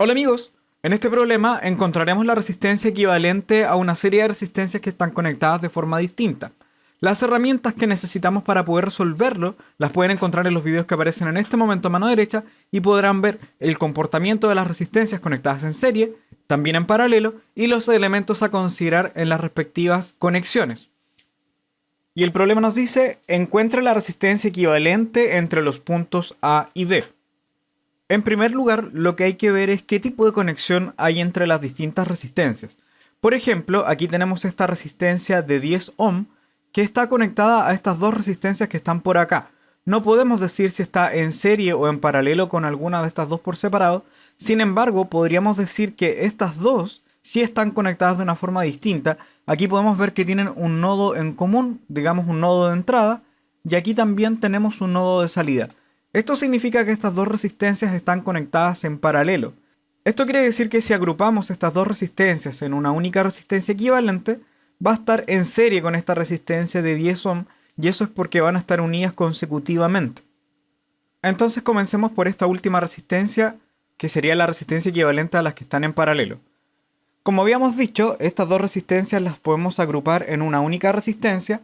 Hola amigos, en este problema encontraremos la resistencia equivalente a una serie de resistencias que están conectadas de forma distinta. Las herramientas que necesitamos para poder resolverlo las pueden encontrar en los videos que aparecen en este momento a mano derecha y podrán ver el comportamiento de las resistencias conectadas en serie, también en paralelo, y los elementos a considerar en las respectivas conexiones. Y el problema nos dice, encuentra la resistencia equivalente entre los puntos A y B. En primer lugar, lo que hay que ver es qué tipo de conexión hay entre las distintas resistencias. Por ejemplo, aquí tenemos esta resistencia de 10 ohm que está conectada a estas dos resistencias que están por acá. No podemos decir si está en serie o en paralelo con alguna de estas dos por separado. Sin embargo, podríamos decir que estas dos sí están conectadas de una forma distinta. Aquí podemos ver que tienen un nodo en común, digamos un nodo de entrada, y aquí también tenemos un nodo de salida. Esto significa que estas dos resistencias están conectadas en paralelo. Esto quiere decir que si agrupamos estas dos resistencias en una única resistencia equivalente, va a estar en serie con esta resistencia de 10 ohm, y eso es porque van a estar unidas consecutivamente. Entonces comencemos por esta última resistencia, que sería la resistencia equivalente a las que están en paralelo. Como habíamos dicho, estas dos resistencias las podemos agrupar en una única resistencia,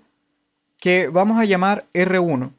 que vamos a llamar R1.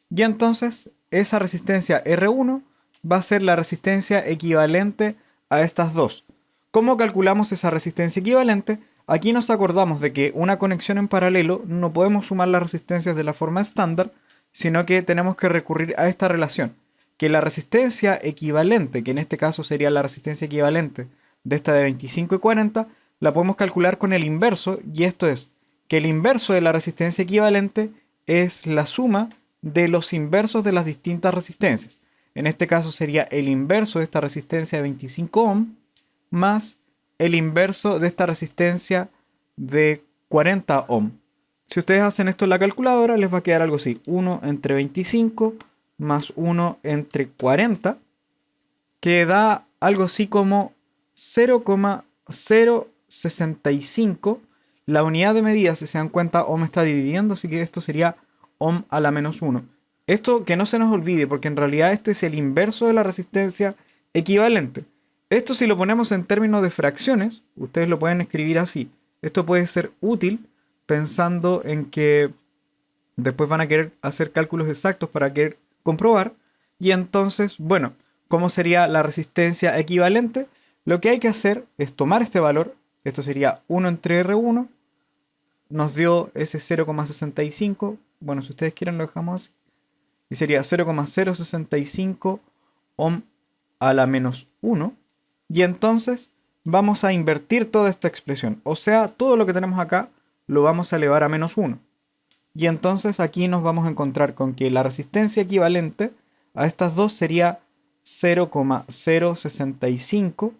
Y entonces esa resistencia R1 va a ser la resistencia equivalente a estas dos. ¿Cómo calculamos esa resistencia equivalente? Aquí nos acordamos de que una conexión en paralelo no podemos sumar las resistencias de la forma estándar, sino que tenemos que recurrir a esta relación, que la resistencia equivalente, que en este caso sería la resistencia equivalente de esta de 25 y 40, la podemos calcular con el inverso, y esto es que el inverso de la resistencia equivalente es la suma de los inversos de las distintas resistencias. En este caso sería el inverso de esta resistencia de 25 ohm más el inverso de esta resistencia de 40 ohm. Si ustedes hacen esto en la calculadora, les va a quedar algo así: 1 entre 25 más 1 entre 40, que da algo así como 0,065. La unidad de medida, si se dan cuenta, ohm está dividiendo, así que esto sería ohm a la menos 1. Esto que no se nos olvide, porque en realidad esto es el inverso de la resistencia equivalente. Esto, si lo ponemos en términos de fracciones, ustedes lo pueden escribir así. Esto puede ser útil pensando en que después van a querer hacer cálculos exactos para querer comprobar. Y entonces, bueno, ¿cómo sería la resistencia equivalente? Lo que hay que hacer es tomar este valor, esto sería 1 entre R1, nos dio ese 0,65, bueno, si ustedes quieren lo dejamos así, y sería 0,065 ohm a la menos 1, y entonces vamos a invertir toda esta expresión, o sea, todo lo que tenemos acá lo vamos a elevar a menos 1. Y entonces aquí nos vamos a encontrar con que la resistencia equivalente a estas dos sería 0,065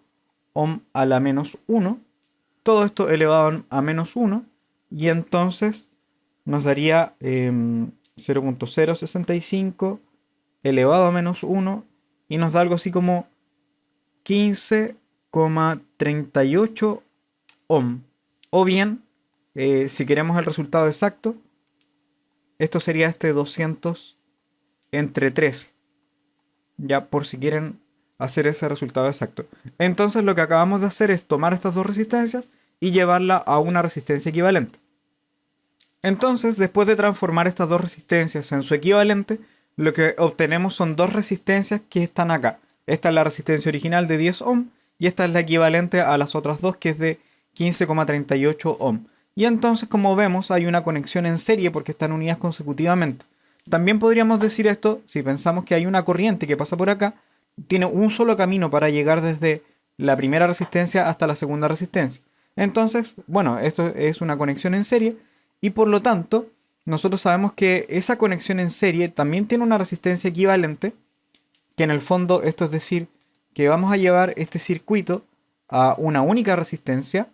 ohm a la menos 1. Todo esto elevado a menos 1. Y entonces nos daría 0,065 elevado a menos 1. Y nos da algo así como 15,38 ohm. O bien, si queremos el resultado exacto, esto sería este 200 entre 3, ya por si quieren hacer ese resultado exacto. Entonces lo que acabamos de hacer es tomar estas dos resistencias y llevarla a una resistencia equivalente. Entonces, después de transformar estas dos resistencias en su equivalente, lo que obtenemos son dos resistencias que están acá. Esta es la resistencia original de 10 ohm y esta es la equivalente a las otras dos, que es de 15,38 ohm. Y entonces, como vemos, hay una conexión en serie porque están unidas consecutivamente. También podríamos decir esto si pensamos que hay una corriente que pasa por acá, tiene un solo camino para llegar desde la primera resistencia hasta la segunda resistencia. Entonces, bueno, esto es una conexión en serie y por lo tanto, nosotros sabemos que esa conexión en serie también tiene una resistencia equivalente, que en el fondo esto es decir que vamos a llevar este circuito a una única resistencia,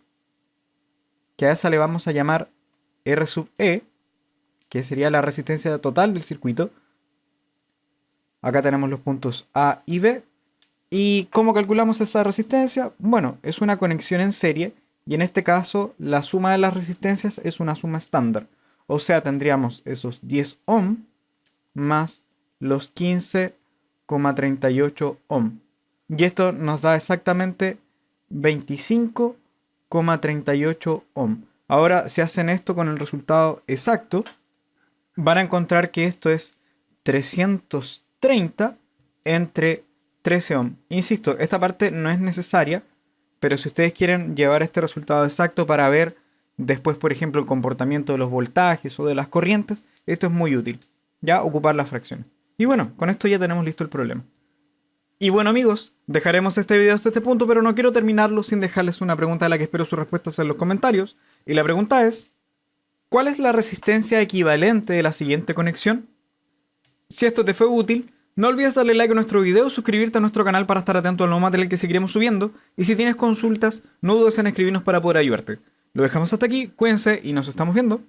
que a esa le vamos a llamar R sub E, que sería la resistencia total del circuito. Acá tenemos los puntos A y B. ¿Y cómo calculamos esa resistencia? Bueno, es una conexión en serie y en este caso la suma de las resistencias es una suma estándar. O sea, tendríamos esos 10 ohm más los 15,38 ohm. Y esto nos da exactamente 25,38 ohm. Ahora, si hacen esto con el resultado exacto, van a encontrar que esto es 330 entre 13 ohm. Insisto, esta parte no es necesaria, pero si ustedes quieren llevar este resultado exacto para ver después, por ejemplo, el comportamiento de los voltajes o de las corrientes, esto es muy útil. Ya ocupar las fracciones. Y bueno, con esto ya tenemos listo el problema. Y bueno amigos, dejaremos este video hasta este punto, pero no quiero terminarlo sin dejarles una pregunta a la que espero sus respuestas en los comentarios. Y la pregunta es, ¿cuál es la resistencia equivalente de la siguiente conexión? Si esto te fue útil, no olvides darle like a nuestro video, suscribirte a nuestro canal para estar atento al nuevo material que seguiremos subiendo, y si tienes consultas, no dudes en escribirnos para poder ayudarte. Lo dejamos hasta aquí, cuídense y nos estamos viendo.